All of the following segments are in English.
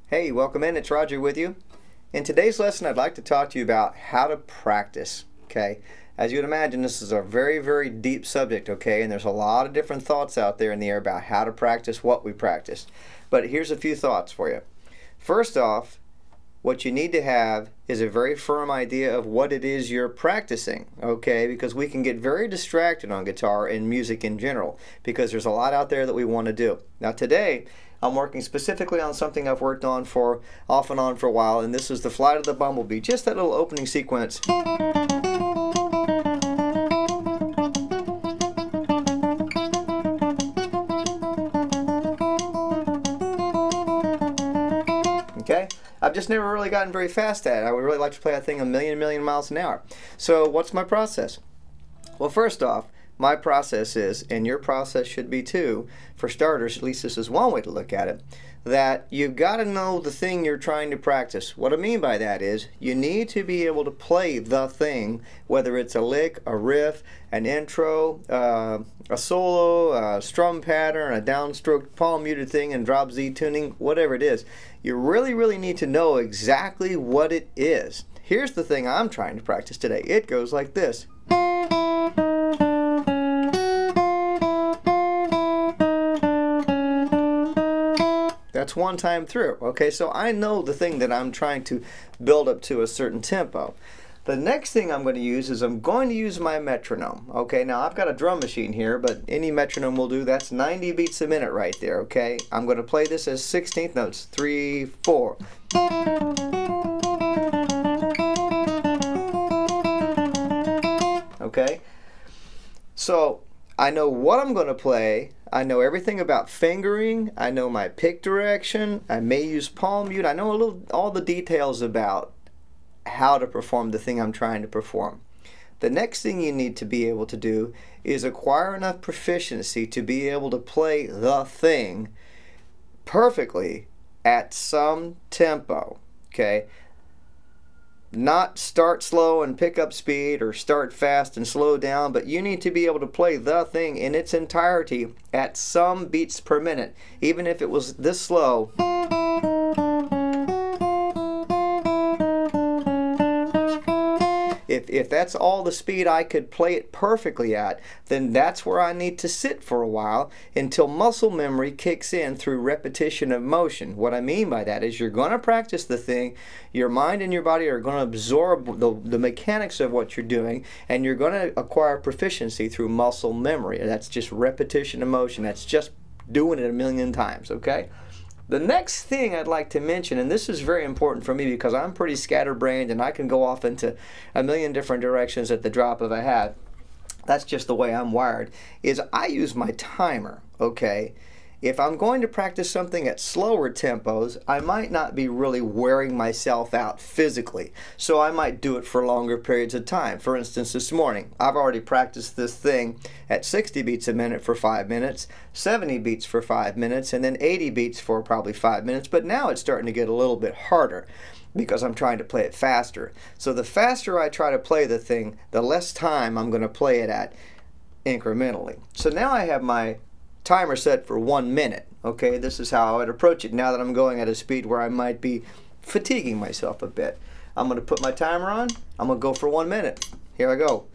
Hey, welcome in. It's Roger with you. In today's lesson, I'd like to talk to you about how to practice. Okay, as you would imagine, this is a very, very deep subject. Okay, and there's a lot of different thoughts out there in the air about how to practice what we practice. But here's a few thoughts for you. First off, what you need to have is a very firm idea of what it is you're practicing, okay? Because we can get very distracted on guitar and music in general because there's a lot out there that we want to do. Now today, I'm working specifically on something I've worked on off and on for a while, and this is the Flight of the Bumblebee, just that little opening sequence. Okay? I've just never really gotten very fast at it. I would really like to play that thing a million miles an hour. So what's my process? Well, first off, my process is, and your process should be too, for starters, at least this is one way to look at it, that you've got to know the thing you're trying to practice. What I mean by that is you need to be able to play the thing, whether it's a lick, a riff, an intro, a solo, a strum pattern, a downstroke palm muted thing and drop Z tuning, whatever it is. You really need to know exactly what it is. Here's the thing I'm trying to practice today. It goes like this. That's one time through. Okay, so I know the thing that I'm trying to build up to a certain tempo. The next thing I'm going to use is I'm going to use my metronome. Okay, now I've got a drum machine here, but any metronome will do. That's 90 beats a minute right there. Okay, I'm going to play this as 16th notes. 3, 4. Okay, so I know what I'm going to play. I know everything about fingering. I know my pick direction. I may use palm mute. I know all the details about how to perform the thing I'm trying to perform. The next thing you need to be able to do is acquire enough proficiency to be able to play the thing perfectly at some tempo. Okay? Not start slow and pick up speed or start fast and slow down, but you need to be able to play the thing in its entirety at some beats per minute. Even if it was this slow, if that's all the speed I could play it perfectly at, then that's where I need to sit for a while until muscle memory kicks in through repetition of motion. What I mean by that is you're going to practice the thing, your mind and your body are going to absorb the mechanics of what you're doing, and you're going to acquire proficiency through muscle memory. That's just repetition of motion. That's just doing it a million times, okay? The next thing I'd like to mention, and this is very important for me because I'm pretty scatterbrained and I can go off into a million different directions at the drop of a hat. That's just the way I'm wired, is I use my timer, okay? If I'm going to practice something at slower tempos, I might not be really wearing myself out physically. So I might do it for longer periods of time. For instance, this morning, I've already practiced this thing at 60 beats a minute for 5 minutes, 70 beats for 5 minutes, and then 80 beats for probably 5 minutes. But now it's starting to get a little bit harder because I'm trying to play it faster. So the faster I try to play the thing, the less time I'm going to play it at incrementally. So now I have my timer set for 1 minute. Okay, this is how I would approach it now that I'm going at a speed where I might be fatiguing myself a bit. I'm going to put my timer on. I'm going to go for 1 minute. Here I go.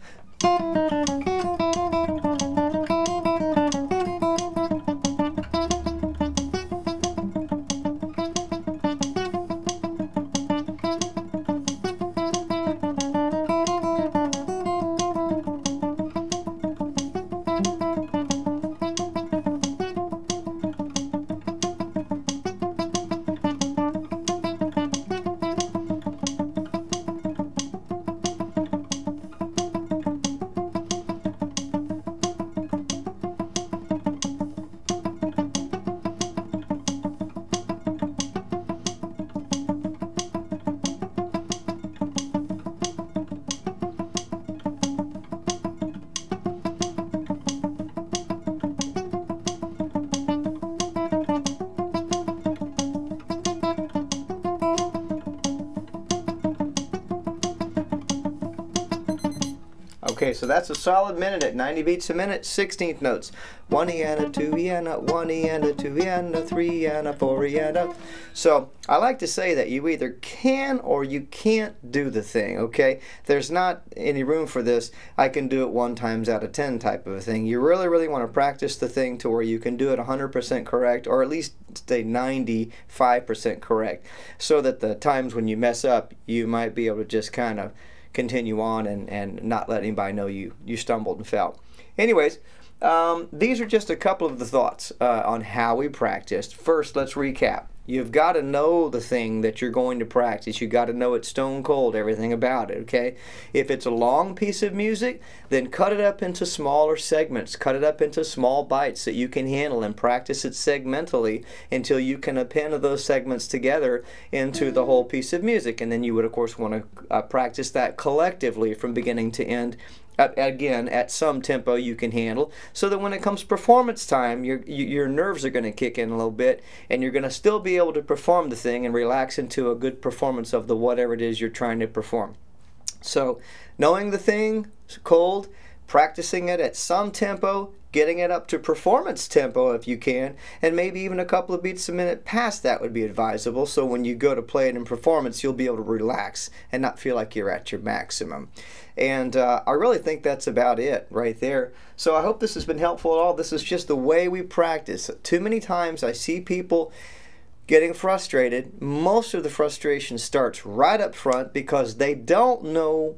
Okay, so that's a solid minute at 90 beats a minute, 16th notes. 1 E and a 2 E and a 1 E and a 2 E and a 3 and a 4 E and a. So I like to say that you either can or you can't do the thing, okay? There's not any room for this, I can do it 1 times out of 10 type of a thing. You really want to practice the thing to where you can do it 100% correct, or at least stay 95% correct, so that the times when you mess up, you might be able to just kind of continue on and not let anybody know you stumbled and fell. Anyways, these are just a couple of the thoughts on how we practiced. First, let's recap. You've got to know the thing that you're going to practice. You've got to know it stone cold, everything about it, okay? If it's a long piece of music, then cut it up into smaller segments. Cut it up into small bites that you can handle and practice it segmentally until you can append those segments together into the whole piece of music. And then you would, of course, want to practice that collectively from beginning to end. Again, at some tempo you can handle, so that when it comes performance time, your nerves are going to kick in a little bit, and you're going to still be able to perform the thing and relax into a good performance of the whatever it is you're trying to perform. So knowing the thing cold, practicing it at some tempo, getting it up to performance tempo if you can, and maybe even a couple of beats a minute past that would be advisable, so when you go to play it in performance you'll be able to relax and not feel like you're at your maximum. And I really think that's about it right there. So I hope this has been helpful at all. This is just the way we practice. Too many times I see people getting frustrated. Most of the frustration starts right up front because they don't know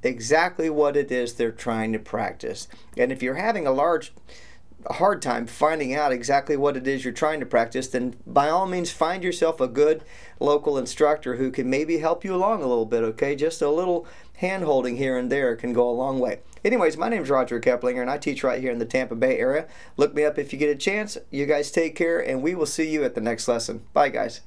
exactly what it is they're trying to practice. And if you're having a hard time finding out exactly what it is you're trying to practice, then by all means find yourself a good local instructor who can maybe help you along a little bit, okay? Just a little hand holding here and there can go a long way. Anyways, my name is Roger Keplinger and I teach right here in the Tampa Bay area. Look me up if you get a chance. You guys take care and we will see you at the next lesson. Bye guys.